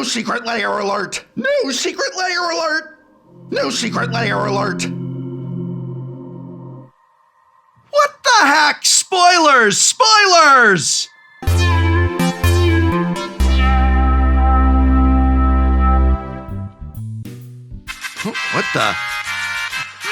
New secret layer alert! New secret layer alert! New secret layer alert! What the heck? Spoilers! Spoilers! What the?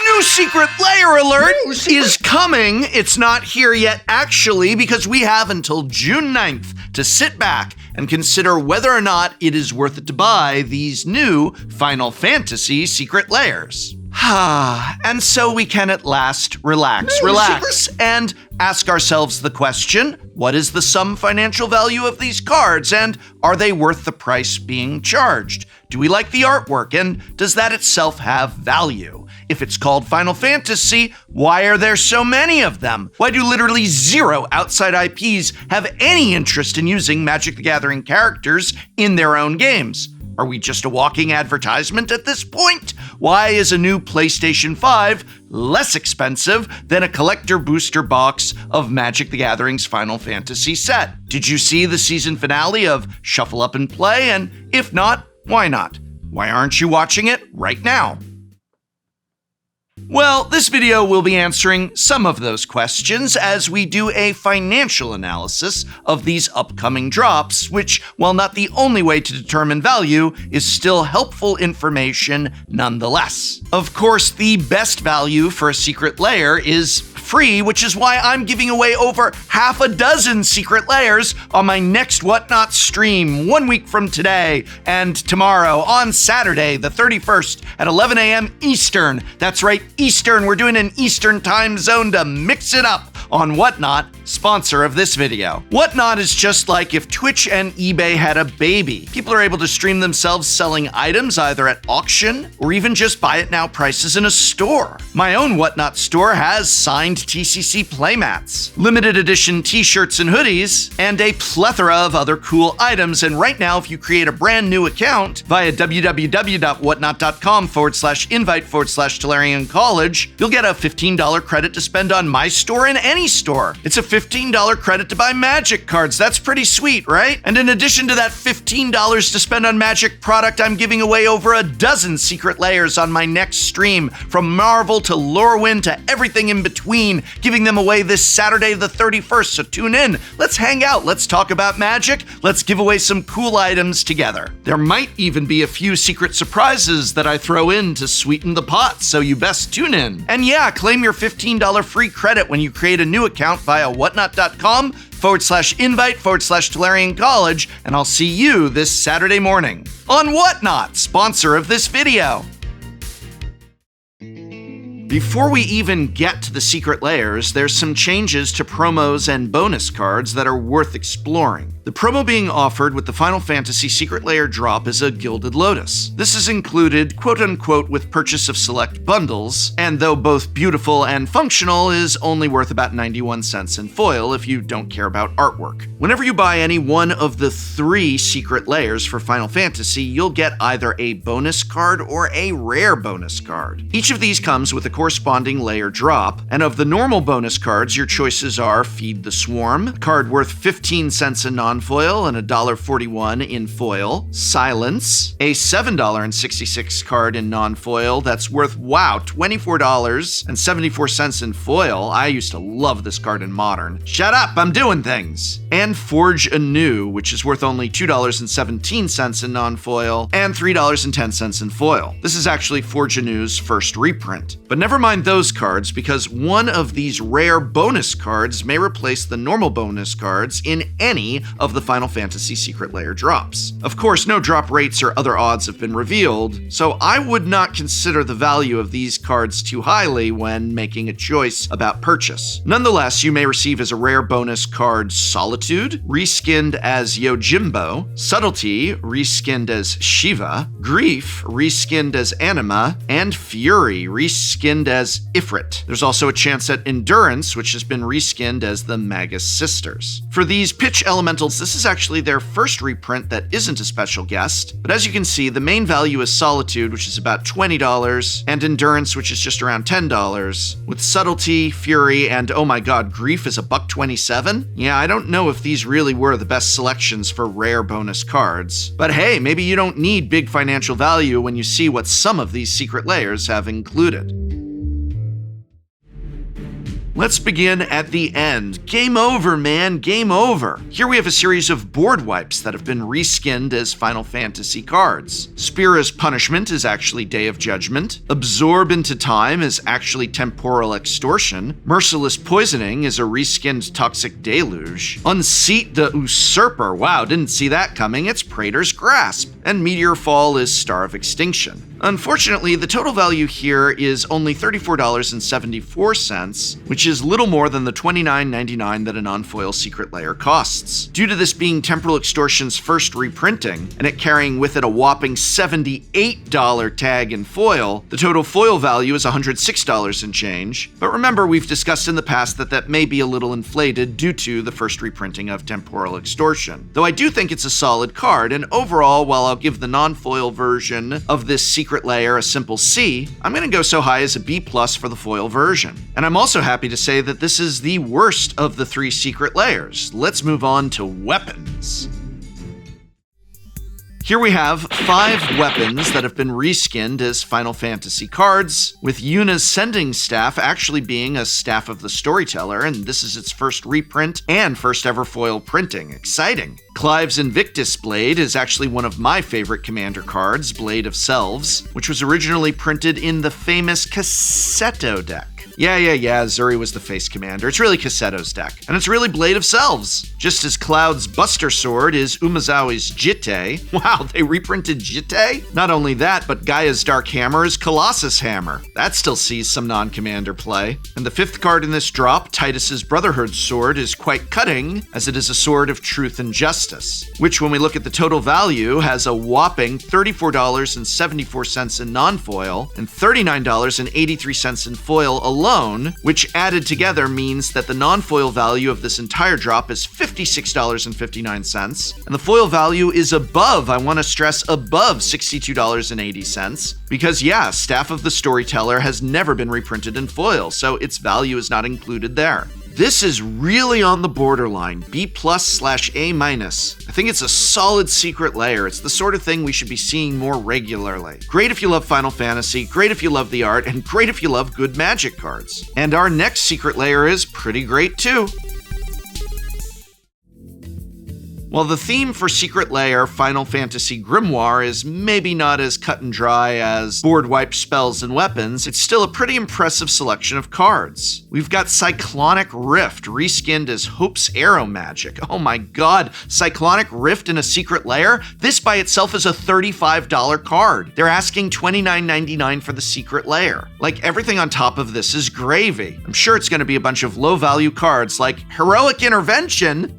New secret layer alert is coming. It's not here yet, actually, because we have until June 9th to sit back and consider whether or not it is worth it to buy these new Final Fantasy secret layers. And so we can at last relax, and ask ourselves the question, what is the sum financial value of these cards, and are they worth the price being charged? Do we like the artwork, and does that itself have value? If it's called Final Fantasy, why are there so many of them? Why do literally zero outside IPs have any interest in using Magic the Gathering characters in their own games? Are we just a walking advertisement at this point? Why is a new PlayStation 5 less expensive than a collector booster box of Magic the Gathering's Final Fantasy set? Did you see the season finale of Shuffle Up and Play? And if not, why not? Why aren't you watching it right now? Well, this video will be answering some of those questions as we do a financial analysis of these upcoming drops, which, while not the only way to determine value, is still helpful information nonetheless. Of course, the best value for a secret layer is free, which is why I'm giving away over half a dozen secret layers on my next Whatnot stream 1 week from today and tomorrow on Saturday, the 31st at 11 a.m. Eastern. That's right, Eastern. We're doing an Eastern time zone to mix it up on Whatnot, sponsor of this video. Whatnot is just like if Twitch and eBay had a baby. People are able to stream themselves selling items either at auction or even just buy it now prices in a store. My own Whatnot store has signed TCC playmats, limited edition t-shirts and hoodies, and a plethora of other cool items. And right now, if you create a brand new account via www.whatnot.com/invite/Tolarian College, you'll get a $15 credit to spend on my store in any store. It's a $15 credit to buy Magic cards. That's pretty sweet, right? And in addition to that $15 to spend on Magic product, I'm giving away over a dozen secret layers on my next stream, from Marvel to Lorwyn to everything in between, giving them away this Saturday the 31st. So tune in. Let's hang out. Let's talk about Magic. Let's give away some cool items together. There might even be a few secret surprises that I throw in to sweeten the pot, so you best tune in. And yeah, claim your $15 free credit when you create a new account via whatnot.com/invite/Tolarian College, and I'll see you this Saturday morning on Whatnot, sponsor of this video. Before we even get to the secret layers, there's some changes to promos and bonus cards that are worth exploring. The promo being offered with the Final Fantasy Secret Layer drop is a Gilded Lotus. This is included, quote-unquote, with purchase of select bundles, and though both beautiful and functional, is only worth about 91 cents in foil if you don't care about artwork. Whenever you buy any one of the 3 secret layers for Final Fantasy, you'll get either a bonus card or a rare bonus card. Each of these comes with a corresponding layer drop, and of the normal bonus cards, your choices are Feed the Swarm, a card worth 15 cents in non-foil and $1.41 in foil. Silence, a $7.66 card in non-foil that's worth, wow, $24.74 in foil. I used to love this card in Modern. Shut up, I'm doing things. And Forge Anew, which is worth only $2.17 in non-foil and $3.10 in foil. This is actually Forge Anew's first reprint. But never mind those cards, because one of these rare bonus cards may replace the normal bonus cards in any of the Final Fantasy Secret Layer drops. Of course, no drop rates or other odds have been revealed, so I would not consider the value of these cards too highly when making a choice about purchase. Nonetheless, you may receive as a rare bonus card Solitude, reskinned as Yojimbo, Subtlety, reskinned as Shiva, Grief, reskinned as Anima, and Fury, reskinned as Ifrit. There's also a chance at Endurance, which has been reskinned as the Magus Sisters. For these pitch elemental foils, this is actually their first reprint that isn't a special guest. But as you can see, the main value is Solitude, which is about $20, and Endurance, which is just around $10, with Subtlety, Fury, and oh my god, Grief is $1.27? Yeah, I don't know if these really were the best selections for rare bonus cards. But hey, maybe you don't need big financial value when you see what some of these secret layers have included. Let's begin at the end. Game over, man, game over. Here we have a series of board wipes that have been reskinned as Final Fantasy cards. Spira's Punishment is actually Day of Judgment. Absorb into Time is actually Temporal Extortion. Merciless Poisoning is a reskinned Toxic Deluge. Unseat the Usurper, wow, didn't see that coming, it's Praetor's Grasp. And Meteor Fall is Star of Extinction. Unfortunately, the total value here is only $34.74, which is little more than the $29.99 that a non-foil secret layer costs. Due to this being Temporal Extortion's first reprinting, and it carrying with it a whopping $78 tag in foil, the total foil value is $106 and change. But remember, we've discussed in the past that that may be a little inflated due to the first reprinting of Temporal Extortion. Though I do think it's a solid card, and overall, while I'll give the non-foil version of this secret layer a simple C, I'm going to go so high as a B+ for the foil version. And I'm also happy to say that this is the worst of the 3 secret layers. Let's move on to weapons. Here we have 5 weapons that have been reskinned as Final Fantasy cards, with Yuna's Sending Staff actually being a Staff of the Storyteller, and this is its first reprint and first ever foil printing. Exciting! Clive's Invictus Blade is actually one of my favorite commander cards, Blade of Selves, which was originally printed in the famous Cassetto deck. Yeah, Zuri was the face commander. It's really Cassetto's deck. And it's really Blade of Selves. Just as Cloud's Buster Sword is Umezawa's Jitte. Wow, they reprinted Jitte? Not only that, but Gaia's Dark Hammer is Colossus Hammer. That still sees some non-commander play. And the 5th card in this drop, Titus's Brotherhood Sword, is quite cutting, as it is a sword of truth and justice, which when we look at the total value has a whopping $34.74 in non-foil and $39.83 in foil alone, which added together means that the non-foil value of this entire drop is $56.59, and the foil value is above, I want to stress, above $62.80, because yeah, Staff of the Storyteller has never been reprinted in foil, so its value is not included there. This is really on the borderline, B+/A-. I think it's a solid secret layer. It's the sort of thing we should be seeing more regularly. Great if you love Final Fantasy, great if you love the art, and great if you love good Magic cards. And our next secret layer is pretty great too. While the theme for Secret Layer Final Fantasy Grimoire is maybe not as cut and dry as board wipe spells and weapons, it's still a pretty impressive selection of cards. We've got Cyclonic Rift, reskinned as Hope's Arrow Magic. Oh my god, Cyclonic Rift in a Secret Layer? This by itself is a $35 card. They're asking $29.99 for the Secret Layer. Like, everything on top of this is gravy. I'm sure it's going to be a bunch of low-value cards like Heroic Intervention.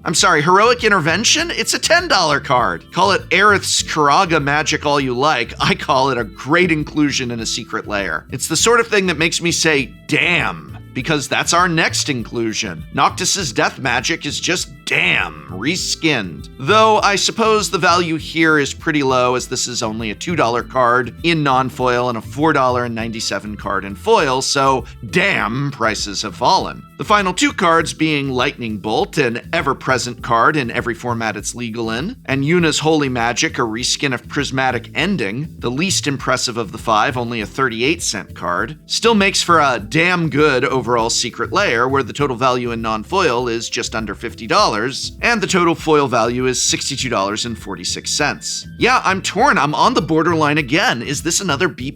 It's a $10 card. Call it Aerith's Karaga Magic all you like. I call it a great inclusion in a secret layer. It's the sort of thing that makes me say, damn, because that's our next inclusion. Noctis's Death Magic is just damn reskinned. Though I suppose the value here is pretty low, as this is only a $2 card in non-foil and a $4.97 card in foil, so damn, prices have fallen. The final 2 cards being Lightning Bolt, an ever-present card in every format it's legal in, and Yuna's Holy Magic, a reskin of Prismatic Ending, the least impressive of the 5, only a 38-cent card, still makes for a damn good overall secret layer where the total value in non-foil is just under $50, and the total foil value is $62.46. Yeah, I'm torn. I'm on the borderline again. Is this another B+A-?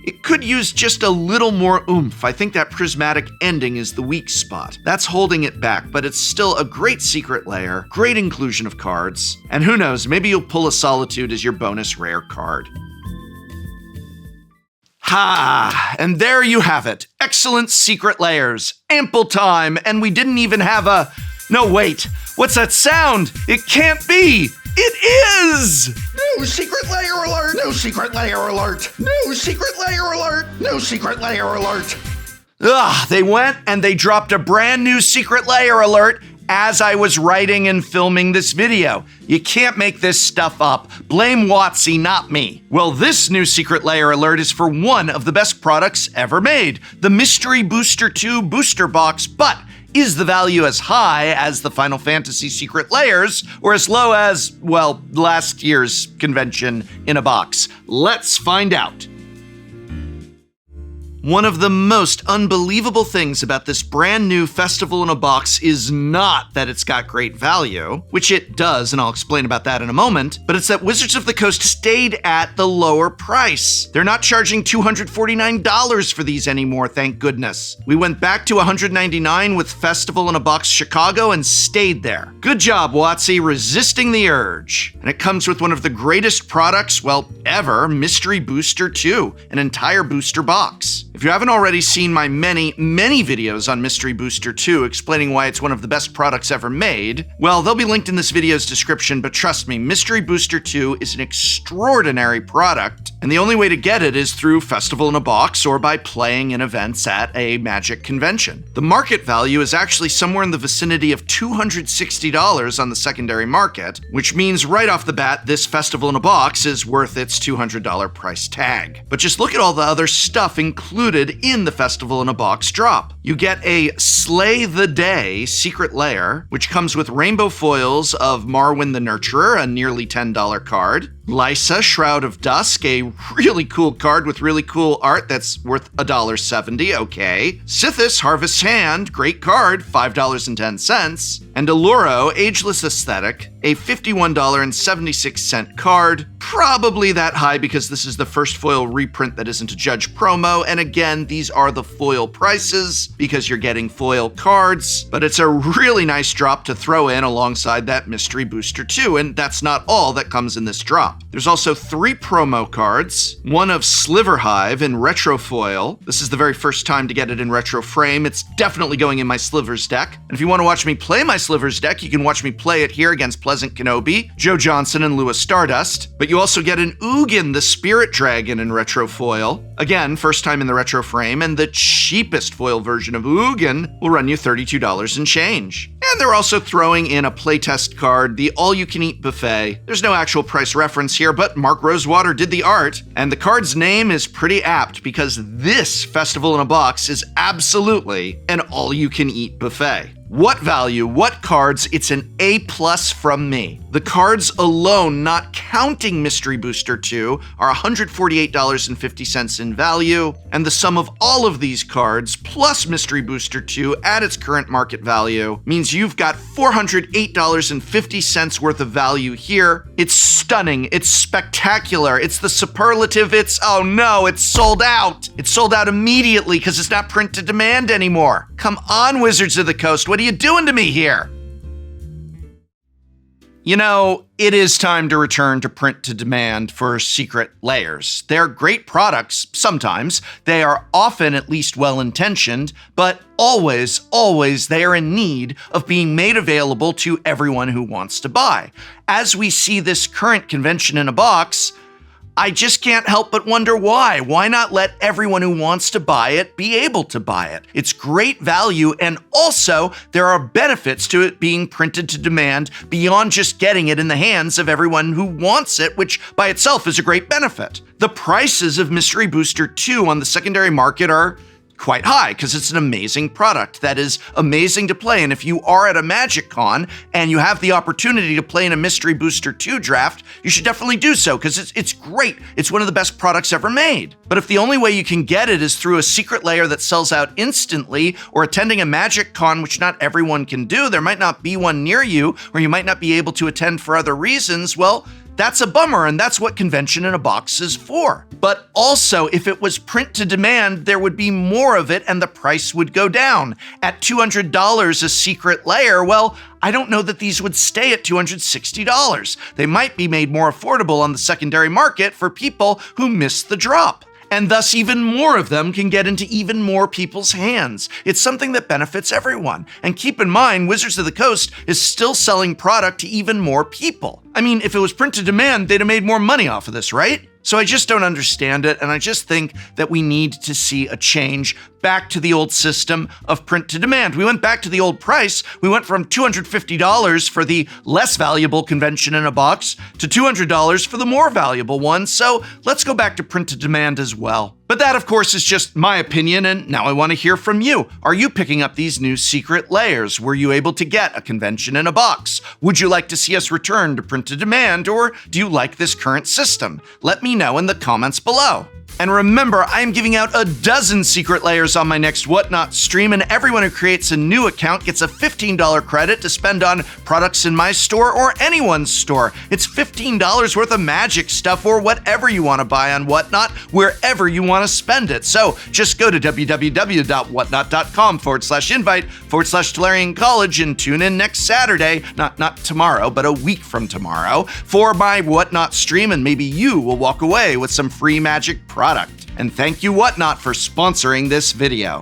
It could use just a little more oomph. I think that Prismatic Ending is the weak spot. That's holding it back, but it's still a great secret layer, great inclusion of cards, and who knows, maybe you'll pull a Solitude as your bonus rare card. Ha! And there you have it. Excellent secret layers, ample time, and we didn't even have a... No, wait. What's that sound? It can't be! It is! New secret layer alert! New secret layer alert! New secret layer alert! New secret layer alert! Ugh, they went and they dropped a brand new secret layer alert as I was writing and filming this video. You can't make this stuff up. Blame WotC, not me. Well, this new secret layer alert is for one of the best products ever made, the Mystery Booster 2 booster box, but is the value as high as the Final Fantasy secret layers, or as low as, well, last year's convention in a box? Let's find out. One of the most unbelievable things about this brand new Festival in a Box is not that it's got great value, which it does, and I'll explain about that in a moment, but it's that Wizards of the Coast stayed at the lower price. They're not charging $249 for these anymore, thank goodness. We went back to $199 with Festival in a Box Chicago and stayed there. Good job, WotC, resisting the urge. And it comes with one of the greatest products, well, ever, Mystery Booster 2, an entire booster box. If you haven't already seen my many videos on Mystery Booster 2 explaining why it's one of the best products ever made, well, they'll be linked in this video's description, but trust me, Mystery Booster 2 is an extraordinary product, and the only way to get it is through Festival in a Box or by playing in events at a Magic convention. The market value is actually somewhere in the vicinity of $260 on the secondary market, which means right off the bat, this Festival in a Box is worth its $200 price tag. But just look at all the other stuff included in the Festival in a Box drop. You get a Slay the Day secret layer, which comes with rainbow foils of Marwyn the Nurturer, a nearly $10 card. Lysa, Shroud of Dusk, a really cool card with really cool art that's worth $1.70, okay. Sithis, Harvest Hand, great card, $5.10. And Alluro, Ageless Aesthetic, a $51.76 card, probably that high because this is the first foil reprint that isn't a Judge promo, and again, these are the foil prices because you're getting foil cards, but it's a really nice drop to throw in alongside that Mystery Booster 2, and that's not all that comes in this drop. There's also 3 promo cards, one of Sliverhive in retro foil. This is the very first time to get it in retro frame. It's definitely going in my Slivers deck. And if you want to watch me play my Slivers deck, you can watch me play it here against Pleasant Kenobi, Joe Johnson, and Lewis Stardust. But you also get an Ugin, the Spirit Dragon, in retro foil. Again, first time in the retro frame, and the cheapest foil version of Ugin will run you $32 and change. And they're also throwing in a playtest card, the All-You-Can-Eat Buffet. There's no actual price reference here, but Mark Rosewater did the art, and the card's name is pretty apt because this Festival in a Box is absolutely an all-you-can-eat buffet. What value, what cards, it's an A+ from me. The cards alone, not counting Mystery Booster 2, are $148.50 in value, and the sum of all of these cards, plus Mystery Booster 2 at its current market value, means you've got $408.50 worth of value here. It's stunning, it's spectacular, it's the superlative, oh no, it's sold out. It's sold out immediately because it's not print to demand anymore. Come on, Wizards of the Coast, what are you doing to me here? You know, it is time to return to print to demand for secret layers. They're great products sometimes. They are often at least well-intentioned, but always they are in need of being made available to everyone who wants to buy. As we see this current convention in a box, I just can't help but wonder why. Why not let everyone who wants to buy it be able to buy it? It's great value, and also there are benefits to it being printed to demand beyond just getting it in the hands of everyone who wants it, which by itself is a great benefit. The prices of Mystery Booster 2 on the secondary market are quite high because it's an amazing product that is amazing to play. And if you are at a Magic Con and you have the opportunity to play in a Mystery Booster 2 draft, you should definitely do so because it's great. It's one of the best products ever made. But if the only way you can get it is through a secret layer that sells out instantly, or attending a Magic Con, which not everyone can do, there might not be one near you, or you might not be able to attend for other reasons, well, that's a bummer, and that's what Convention in a Box is for. But also, if it was print to demand, there would be more of it and the price would go down. At $200 a secret layer, well, I don't know that these would stay at $260. They might be made more affordable on the secondary market for people who miss the drop. And thus even more of them can get into even more people's hands. It's something that benefits everyone. And keep in mind, Wizards of the Coast is still selling product to even more people. I mean, if it was print to demand, they'd have made more money off of this, right? So I just don't understand it, and I just think that we need to see a change, back to the old system of print to demand. We went back to the old price. We went from $250 for the less valuable convention in a box to $200 for the more valuable one. So let's go back to print to demand as well. But that, of course, is just my opinion, and now I want to hear from you. Are you picking up these new secret layers? Were you able to get a convention in a box? Would you like to see us return to print to demand, or do you like this current system? Let me know in the comments below. And remember, I am giving out a dozen secret layers on my next Whatnot stream, and everyone who creates a new account gets a $15 credit to spend on products in my store or anyone's store. It's $15 worth of magic stuff or whatever you want to buy on Whatnot, wherever you want to spend it. So just go to www.whatnot.com/invite/Tolarian College and tune in next Saturday, not tomorrow, but a week from tomorrow, for my Whatnot stream, and maybe you will walk away with some free magic product. And thank you, Whatnot, for sponsoring this video.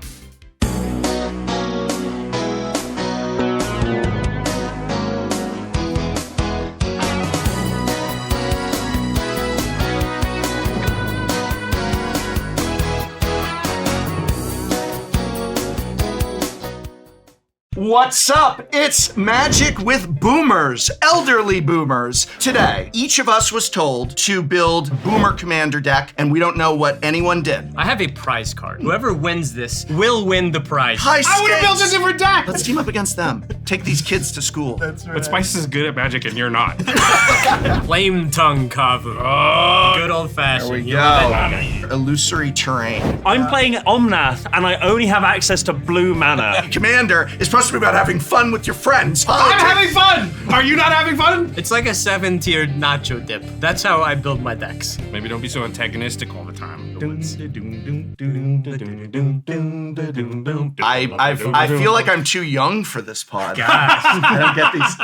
What's up? It's Magic with Boomers, elderly boomers. Today, each of us was told to build Boomer Commander deck, and we don't know what anyone did. I have a prize card. Whoever wins this will win the prize. Hi, I would have built a different deck! Let's team up against them. Take these kids to school. That's right. But Spice is good at magic and you're not. Flame tongue Kavu. Oh, good old fashioned. There we go. Illusory terrain. I'm playing Omnath, and I only have access to blue mana. Commander is supposed to be about having fun with your friends. I'm having fun! Are you not having fun? It's like a 7-tiered nacho dip. That's how I build my decks. Maybe don't be so antagonistic all the time. I feel like I'm too young for this pod. Gosh. I don't get these.